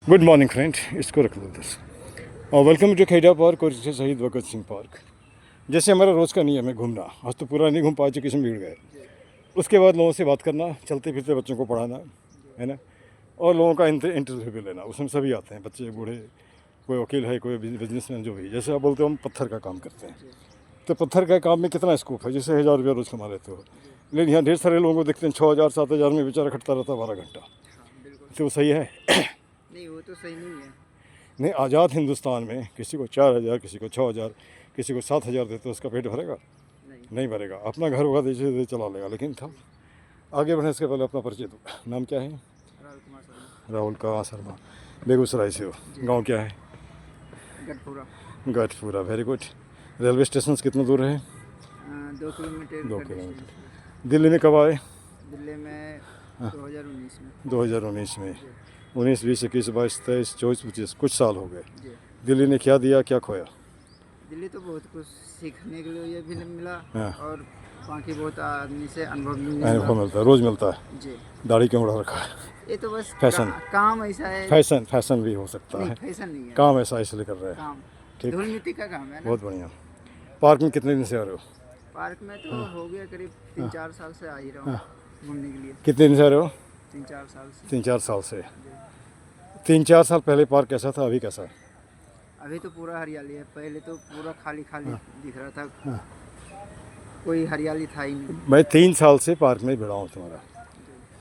Good morning friend, इसको रख लो दस। और वेलकम टू खेड़ा पार्क और शहीद भगत सिंह पार्क। जैसे हमारा रोज़ का नियम है घूमना, आज तो पूरा नहीं घूम पाए, चूँकि इसमें भीड़ गए। उसके बाद लोगों से बात करना, चलते फिरते बच्चों को पढ़ाना, है ना। और लोगों का इंटरव्यू भी लेना, उसमें सभी आते हैं, बच्चे बूढ़े, कोई वकील है, कोई बिजनेसमैन, जो भी। जैसे आप बोलते हो हम पत्थर का काम करते हैं, तो पत्थर का काम में कितना स्कोप है, जैसे 1000 रुपया रोज़ कमा लेते हो, लेकिन यहाँ ढेर सारे लोगों को देखते हैं 6000 7000 में बेचारा खटता रहता है 12 घंटा। तो वो सही है? नहीं, वो तो सही नहीं है। नहीं, आज़ाद हिंदुस्तान में किसी को 4000, किसी को 6000, किसी को 7000 देते तो उसका पेट भरेगा? नहीं भरेगा। अपना घर होगा जैसे चला लेगा। लेकिन था आगे बढ़ने से पहले अपना परिचय दो। नाम क्या है? राहुल कुमार शर्मा। राहुल कुमार शर्मा। बेगूसराय से हो? गांव क्या है? Garhpura. Garhpura, very good. Railway station से कितना दूर है? 2 किलोमीटर। 2 किलोमीटर। दिल्ली में कब आए? दिल्ली में 2019 में। 2019 में। 19, 20, 21, 22, 23, 24, 25 कुछ साल हो गए। दिल्ली ने क्या दिया, क्या खोया? दिल्ली तो बहुत कुछ सीखने के लिए ये भी मिला। हाँ। और वहाँ की बहुत आदमी से अनुभव मिलता है, रोज़ मिलता है जी। दाढ़ी क्यों उड़ा रखा है? ये तो बस फैशन। काम ऐसा है। फैशन भी हो सकता है। फैशन नहीं है, काम ऐसा इसलिए कर रहे हैं। काम ठीक, धूल मिट्टी का काम है ना। बहुत बढ़िया। पार्क में कितने दिन से आ रहे हो? पार्क में तो हो गया करीब 3-4 साल से आ ही रहा हूँ घूमने के लिए। कितने दिन से आ रहे हो? 3-4 साल से। 3-4 साल से। 3-4 साल पहले पार्क कैसा था, अभी कैसा है? अभी तो पूरा हरियाली है, पहले तो पूरा खाली दिख रहा था। कोई हरियाली था ही नहीं। मैं 3 साल से पार्क में भिड़ा हूँ तुम्हारा।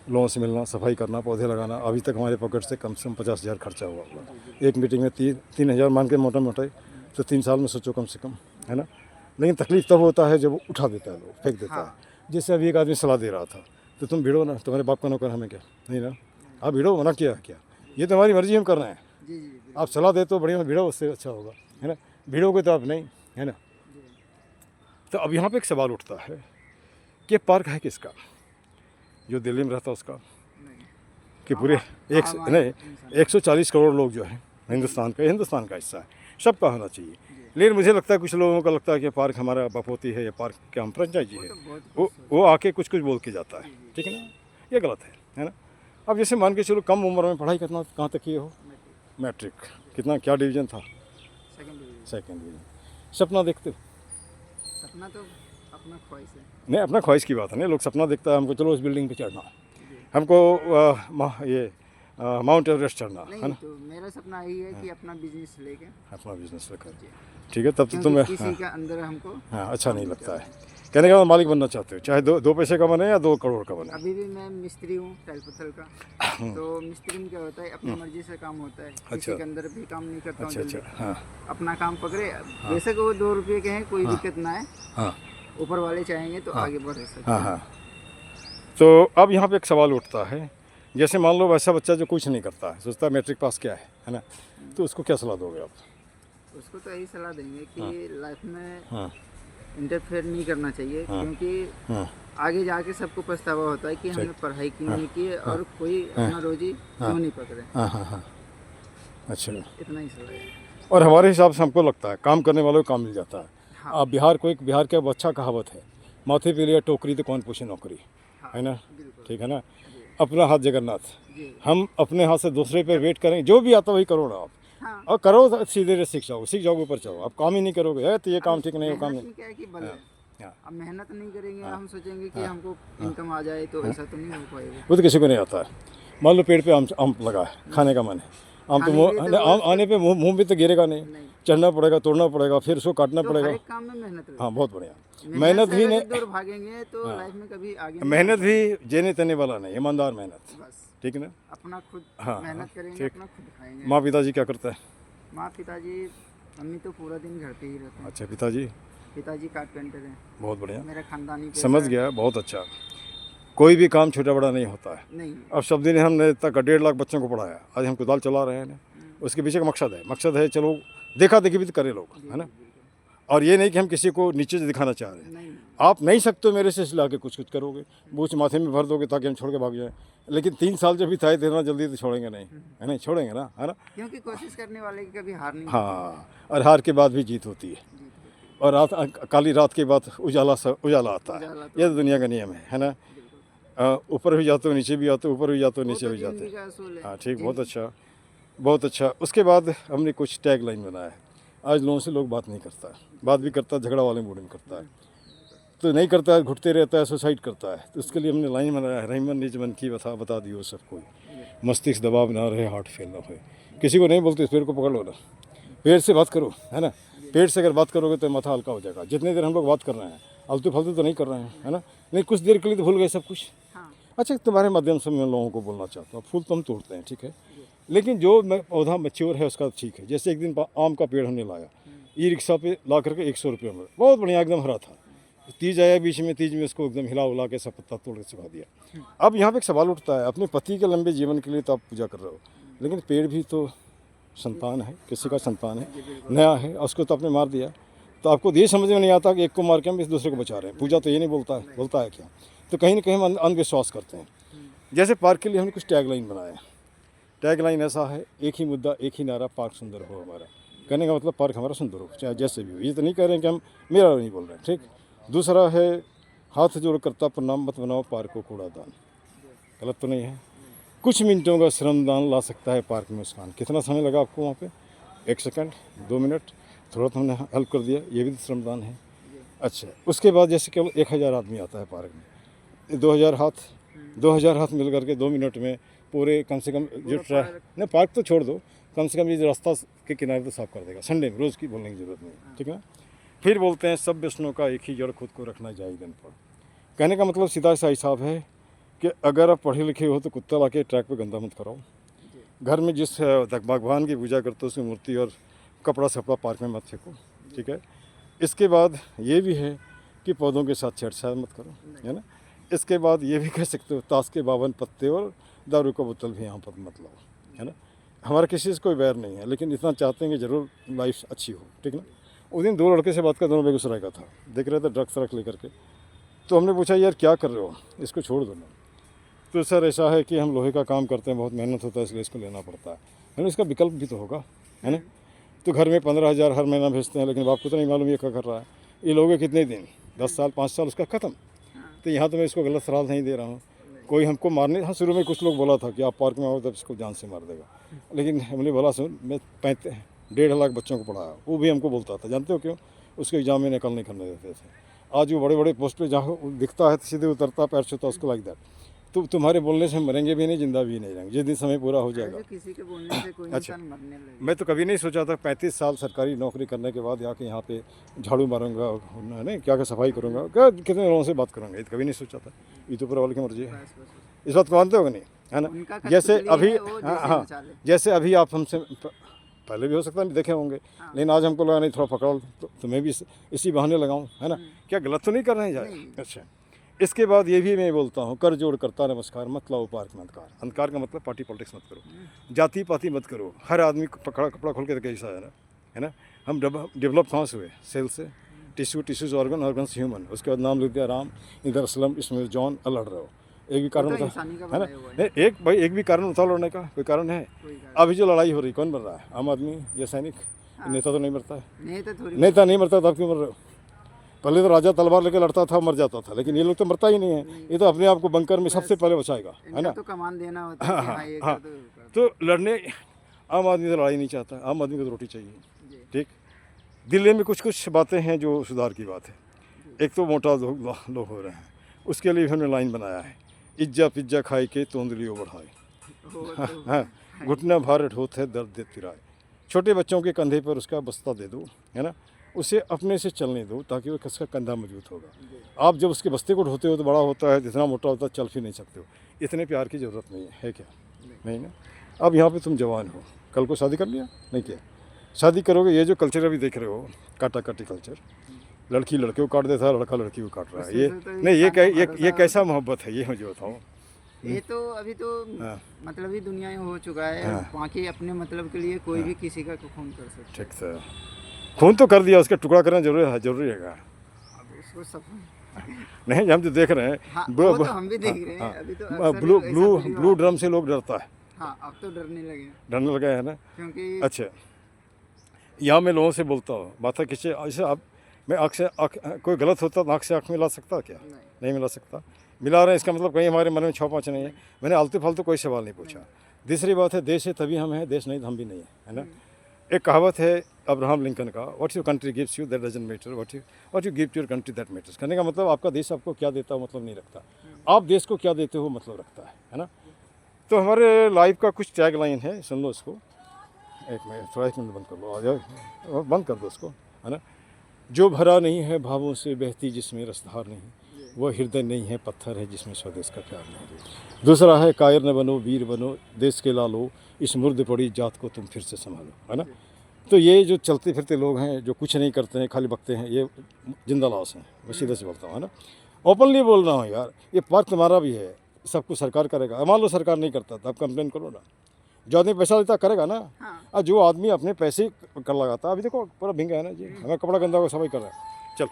लोगों से मिलना, सफाई करना, पौधे लगाना। अभी तक हमारे पॉकेट से कम 50,000 खर्चा हुआ होगा। एक मीटिंग में 3,000 मान के मोटा मोटा, तो 3 साल में सोचो कम से कम, है ना। लेकिन तकलीफ तब होता है जब वो उठा देता है, लोग फेंक देता है। जैसे अभी एक आदमी सलाह दे रहा था, तो तुम भिड़ो ना, तुम्हारे बाप का नौकर हमें क्या? नहीं ना, आप भिड़ो, मना किया क्या? ये तो हमारी मर्जी हम कर रहे हैं। आप सलाह दे तो बढ़िया, भिड़ो, उससे अच्छा होगा, है ना। भिड़ोगे तो आप नहीं, है ना। तो अब यहाँ पे एक सवाल उठता है कि पार्क है किसका? जो दिल्ली में रहता उसका? कि पूरे 140 करोड़ लोग जो हैं हिंदुस्तान का हिस्सा है, सबका होना चाहिए। लेकिन मुझे लगता है कुछ लोगों का लगता है कि पार्क हमारा बपोती है, या पार्क क्या हम फ्रेंचाइजी है। वो आके कुछ बोल के जाता है, ठीक है ना। ये गलत है ना। अब जैसे मान के चलो, कम उम्र में पढ़ाई करना, कहाँ तक किए हो? मैट्रिक। कितना, क्या डिवीज़न था? Second division. सपना देखते हो? सपना तो अपना ख्वाहिश है। नहीं, अपना ख्वाहिश की बात है। नहीं, लोग सपना देखता है हमको चलो उस बिल्डिंग पे चढ़ना, हमको ये माउंट एवरेस्ट चढ़ना, है ना। तो मेरा सपना यही है कि अपना बिजनेस लेके, अपना बिजनेस लेकर। ठीक है, तब तो तुम्हें किसी का अंदर हमको अच्छा नहीं लगता है। कहने का मालिक बनना चाहते हो, चाहे दो पैसे का बने या 2 करोड़ का बने। अभी भी मैं मिस्त्री हूँ टाइल पत्थर का। तो मिस्त्री में क्या होता है, अपनी मर्जी से काम होता है। किसी के अंदर भी काम नहीं करता हूँ। अच्छा, हाँ। अपना काम पकड़े, बेशक वो 2 रुपये के हैं, कोई दिक्कत ना है। ऊपर वाले चाहेंगे तो आगे बढ़ सकते हैं। हाँ। तो अब यहाँ पे एक सवाल उठता है, जैसे मान लो वैसा बच्चा जो कुछ नहीं करता है, सोचता है मैट्रिक पास क्या है ना, तो उसको क्या सलाह दोगे आप? उसको तो यही सलाह देंगे कि लाइफ में इंटरफेयर नहीं करना चाहिए, क्योंकि आगे जाके सबको पछतावा होता है कि हमने पढ़ाई क्यों नहीं की और कोई अपना रोजी क्यों नहीं पकड़े। अच्छा, इतना ही सलाह है। और हमारे हिसाब से हमको लगता है काम करने वालों को काम मिल जाता है। अब बिहार का अच्छा कहावत है, माथे पे लिया टोकरी तो कौन पूछे नौकरी, है ना। ठीक है ना। अपना हाथ जगन्नाथ। हम अपने हाथ से दूसरे पे वेट करें, जो भी आता वही करो ना आप। और करो तो सीधे सीख जाओगे, ऊपर चलो। आप काम ही नहीं करोगे, तो ये काम ठीक नहीं, वो काम नहीं। क्या है कि अब मेहनत नहीं करेंगे, हम सोचेंगे कि हमको इनकम आ जाए, तो ऐसा तो नहीं हो पाएगा। वो तो किसी को नहीं आता है। मान लो पेड़ पे आम लगा है, खाने का मन है, आम तो आम आने पे मुंह भी तो गिरेगा नहीं, चढ़ना पड़ेगा, तोड़ना पड़ेगा, फिर उसको काटना पड़ेगा। काम में मेहनत। हाँ, बहुत बढ़िया। मेहनत भी नहीं, दूर भागेंगे तो लाइफ में कभी आगे। मेहनत भी जेने तेने वाला नहीं, ईमानदार मेहनत, ठीक है ना। अपना खुद मेहनत करेंगे, अपना खुद खाएंगे। माँ पिताजी क्या करता है? माँ पिताजी, मम्मी तो पूरा दिन घर पे ही रहते हैं। अच्छा, पिताजी कारपेंटर हैं। बहुत बढ़िया, मेरा खानदानी समझ गया, बहुत अच्छा। कोई भी काम छोटा बड़ा नहीं होता है। नहीं। अब सब दिन हमने तक 1.5 लाख बच्चों को पढ़ाया, आज हम कुदाल चला रहे हैं। उसके पीछे का मकसद है चलो देखा देखी भी तो करे लोग, है ना। और ये नहीं कि हम किसी को नीचे से दिखाना चाह रहे हैं। आप नहीं सकते हो मेरे से सिला के कुछ करोगे, बूझ माथे में भर दोगे ताकि हम छोड़ के भाग जाएं। लेकिन 3 साल जब भी था, इतना जल्दी तो छोड़ेंगे नहीं, है नहीं, छोड़ेंगे ना, है ना। क्योंकि कोशिश करने वाले की कभी हार नहीं। हाँ, और हार के बाद भी जीत होती है। और काली रात के बाद उजाला आता है। ये तो दुनिया का नियम है ना। ऊपर भी जाते हो नीचे भी आते हो, ऊपर भी जाते हो नीचे भी जाते हो। हाँ ठीक, बहुत अच्छा। बहुत अच्छा। उसके बाद हमने कुछ टैग लाइन बनाया है। आज लोगों से लोग बात नहीं करता है, बात भी करता है झगड़ा वाले मूड में करता है, तो नहीं करता है, घुटते रहता है, सुसाइड करता है। तो उसके लिए हमने लाइन बनाया है, रहीमन निज मन की बता दियो सबको, मस्तिष्क दबाव ना रहे, हार्ट फेल ना होए। किसी को नहीं बोलते इस पेड़ को पकड़ लो ना, पेड़ से बात करो, है ना। पेड़ से अगर बात करोगे तो माथा हल्का हो जाएगा। जितनी देर हम लोग बात कर रहे हैं, आलतू फालतू तो नहीं कर रहे हैं, है ना। नहीं, कुछ देर के लिए तो भूल गए सब कुछ। हाँ। अच्छा, तुम्हारे माध्यम से मैं लोगों को बोलना चाहता हूँ, फूल तो हम तोड़ते हैं, ठीक है, लेकिन जो पौधा मैच्योर है उसका ठीक है। जैसे एक दिन आम का पेड़ हमने लाया, ई रिक्शा पे ला करके 100 रुपये में, बहुत बढ़िया, एकदम हरा था। तीज आया बीच में, तीज में उसको एकदम हिला उला के सब पत्ता तोड़ के सुखा दिया। अब यहाँ पे एक सवाल उठता है, अपने पति के लंबे जीवन के लिए तो आप पूजा कर रहे हो, लेकिन पेड़ भी तो संतान है, किसी का संतान है, नया है, उसको तो आपने मार दिया। तो आपको ये समझ में नहीं आता कि एक को मार के हम इस दूसरे को बचा रहे हैं। पूजा तो ये नहीं बोलता है क्या। तो कहीं ना कहीं हम अंधविश्वास करते हैं। जैसे पार्क के लिए हमने कुछ टैग लाइन बनाया है। टैग लाइन ऐसा है, एक ही मुद्दा एक ही नारा, पार्क सुंदर हो हमारा। कहने का मतलब पार्क हमारा सुंदर हो, चाहे जैसे भी हो। ये तो नहीं कह रहे हैं कि हम मेरा नहीं बोल रहे हैं, ठीक। दूसरा है, हाथ जोड़ करता प्रणाम मत बनाओ पार्क को कूड़ादान। गलत तो नहीं है। कुछ मिनटों का श्रमदान ला सकता है पार्क में मुस्कान। कितना समय लगा आपको वहाँ पे? 1 सेकंड, 2 मिनट, थोड़ा तो हमने हेल्प कर दिया, ये भी तो श्रमदान है। अच्छा, उसके बाद जैसे केवल 1000 आदमी आता है पार्क में, 2000 हाथ मिल करके 2 मिनट में पूरे कम से कम जो नहीं, पार्क तो छोड़ दो, कम से कम ये जो रास्ता के किनारे तो साफ कर देगा। संडे में, रोज़ की बोलने की ज़रूरत नहीं, ठीक है ना। फिर बोलते हैं सब व्यसनों का एक ही जड़, खुद को रखना चाहिए दिन पर। कहने का मतलब सीधा सा हिसाब है कि अगर आप पढ़े लिखे हो तो कुत्ता ला के ट्रैक पर गंदा मत कराओ। घर में जिस भगवान की पूजा करते हो उसकी मूर्ति और कपड़ा सपड़ा पार्क में मत फेंको, ठीक है। इसके बाद ये भी है कि पौधों के साथ छेड़छाड़ मत करो, है ना। इसके बाद ये भी कह सकते हो, ताश के 52 पत्ते और दारू का बोतल भी यहाँ पर मत लाओ, है ना। हमारा किसी से कोई बैर नहीं है, लेकिन इतना चाहते हैं कि ज़रूर लाइफ अच्छी हो, ठीक ना। उस दिन 2 लड़के से बात कर, दोनों बेगूसराय का था, देख रहे थे ड्रग्स रख लेकर के। तो हमने पूछा यार क्या कर रहे हो, इसको छोड़ दो ना। तो सर ऐसा है कि हम लोहे का काम करते हैं, बहुत मेहनत होता है, इसलिए इसको लेना पड़ता है ना। इसका विकल्प भी तो होगा, है ना। तो घर में 15,000 हर महीना भेजते हैं, लेकिन बाप को तो नहीं मालूम ये क्या कर रहा है। ये लोगे कितने दिन, 10 साल 5 साल, उसका ख़त्म। तो यहाँ तो मैं इसको गलत सलाह नहीं दे रहा हूँ। कोई हमको मारने, हाँ शुरू में कुछ लोग बोला था कि आप पार्क में आओ तब इसको जान से मार देगा, लेकिन हमने बोला सुन, मैं 1.5 लाख बच्चों को पढ़ाया, वो भी हमको बोलता था, जानते हो क्यों? उसके एग्जाम में नकल नहीं करने देते थे। आज वो बड़े बड़े पोस्ट पे जहाँ दिखता है तो सीधे उतरता, पैर छूता, उसको लाइक दैट। तो तुम्हारे बोलने से मरेंगे भी नहीं, जिंदा भी नहीं रहेंगे, जिस दिन समय पूरा हो जाएगा। किसी के बोलने से कोई इंसान मरने लगेगा। मैं तो कभी नहीं सोचा था 35 साल सरकारी नौकरी करने के बाद आके यहाँ पे झाड़ू मारूंगा, नहीं क्या सफाई करूँगा, क्या कितने लोगों से बात करूँगा, ये तो कभी नहीं सोचा था। ये तो ऊपर वाले की मर्जी है, इस बात को मानते हो नहीं, है ना। जैसे अभी, हाँ, जैसे अभी आप हमसे पहले भी हो सकता है देखे होंगे, लेकिन आज हमको लगा नहीं थोड़ा पकड़ तो मैं भी इसी बहाने लगाऊँ, है ना। क्या गलत तो नहीं कर रहे हैं जाए। अच्छा, इसके बाद ये भी मैं बोलता हूँ, कर जोड़ करता नमस्कार मत लाओ पार्क में अंधकार। अंधकार का मतलब पार्टी पॉलिटिक्स मत करो, जाति पाति मत करो। हर आदमी पकड़ा कपड़ा खोल के कैसा है ना। हम डेवलप कहाँ से हुए? सेल से। Tissues organs human. उसके बाद नाम लिख दिया राम, इधर असलम, इसमें जॉन, लड़ रहे हो। एक भी कारण बता, है ना। नहीं, एक भी कारण बताओ लड़ने का, कोई कारण है? अभी जो लड़ाई हो रही कौन मर रहा है? आम आदमी या सैनिक? नेता तो नहीं मरता है, नेता नहीं मरता, तब क्यों मर रहे हो? पहले तो राजा तलवार लेके लड़ता था, मर जाता था, लेकिन ये लोग तो मरता ही नहीं है। ये तो अपने आप को बंकर में सबसे पहले बचाएगा, है ना। तो कमान देना होता है। हाँ, तो लड़ने आम आदमी तो लड़ाई नहीं चाहता, आम आदमी को तो रोटी चाहिए, ठीक। दिल्ली में कुछ बातें हैं जो सुधार की बात है। एक तो मोटा लोग हो रहे हैं, उसके लिए हमने लाइन बनाया है, इज्जा पिज्जा खाए के तोंदलियों बढ़ाए। हाँ, घुटना भार होते है दर्द दे तिराए। छोटे बच्चों के कंधे पर उसका बस्ता दे दो, है ना। उसे अपने से चलने दो ताकि वो उसका कंधा मजबूत होगा। आप जब उसके बस्ते को ढोते हो तो बड़ा होता है, जितना मोटा होता है चल फिर नहीं सकते हो। इतने प्यार की ज़रूरत नहीं है क्या? नहीं ना। अब यहाँ पे तुम जवान हो, कल को शादी कर लिया नहीं किया, शादी करोगे। ये जो कल्चर अभी देख रहे हो, काटा काटी कल्चर, लड़की लड़के को काट देता है, लड़का लड़की को काट रहा है। ये नहीं, ये कैसा मोहब्बत है, ये मुझे बताओ। ये तो अभी तो मतलब ही दुनिया में हो चुका है। वहाँ के अपने मतलब के लिए कोई भी किसी का खून कर सकता है। ठीक सर, खून तो कर दिया, उसका टुकड़ा करना जरूरी है। उसको सब नहीं, हम तो देख रहे हैं। हाँ, वो तो हम भी देख रहे हैं। अभी तो ब्लू ड्रम से लोग डरता है। हाँ, अब तो डरने लगे है ना, क्योंकि अच्छा। यहाँ मैं लोगों से बोलता हूँ, बात है किसी ऐसे अब मैं आँख से कोई गलत होता तो आँख से आँख मिला सकता क्या? नहीं मिला सकता। मिला रहे हैं, इसका मतलब कहीं हमारे मन में छाव पाँच नहीं है। मैंने आलतू फालतू कोई सवाल नहीं पूछा। दूसरी बात है देश है तभी हम हैं, देश नहीं तो हम भी नहीं है ना। एक कहावत है अब्राहम लिंकन का, what your country gives you that doesn't matter, what you give to your country that matters. कहने का मतलब आपका देश आपको क्या देता है मतलब नहीं रखता, आप देश को क्या देते हो मतलब रखता है ना। तो हमारे लाइफ का कुछ टैग लाइन है, सुन लो इसको। एक मिनट, थोड़ा 1 मिनट बंद कर लो, आ जाओ, बंद कर दो उसको, है ना। जो भरा नहीं है भावों से बहती जिसमें रसधार नहीं, वह हृदय नहीं है पत्थर है जिसमें स्वदेश का प्यार नहीं। दूसरा है कायर न बनो वीर बनो, देश के लालो, इस मुर्द पड़ी जात को तुम फिर से संभालो, है ना। तो ये जो चलते फिरते लोग हैं जो कुछ नहीं करते हैं खाली बकते हैं, ये जिंदा लाश हैं, मैं सीधे से बोलता हूँ, है ना। ओपनली बोल रहा हूँ यार, ये पार्क तुम्हारा भी है, सब कुछ सरकार करेगा। मान लो सरकार नहीं करता तो आप कंप्लेन करो ना, जो आदमी पैसा देता करेगा ना। और जो आदमी अपने पैसे कर लगाता, अभी देखो पूरा भिंगा है ना जी, हमें कपड़ा गंदा हो सफाई कर रहा है। चल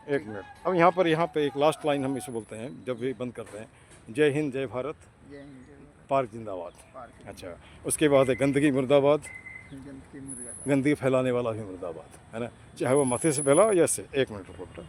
1 मिनट, अब यहाँ पे एक लास्ट लाइन हम इसे बोलते हैं जब भी बंद करते हैं, जय हिंद जय भारत, जय हिंद, जय भारत, पार्क जिंदाबाद। पार्क अच्छा, उसके बाद है गंदगी मुर्दाबाद, गंदगी मुर्गा। गंदगी फैलाने वाला भी मुर्दाबाद, है ना, चाहे वो माथे से फैला या से। 1 मिनट रुको बेटा।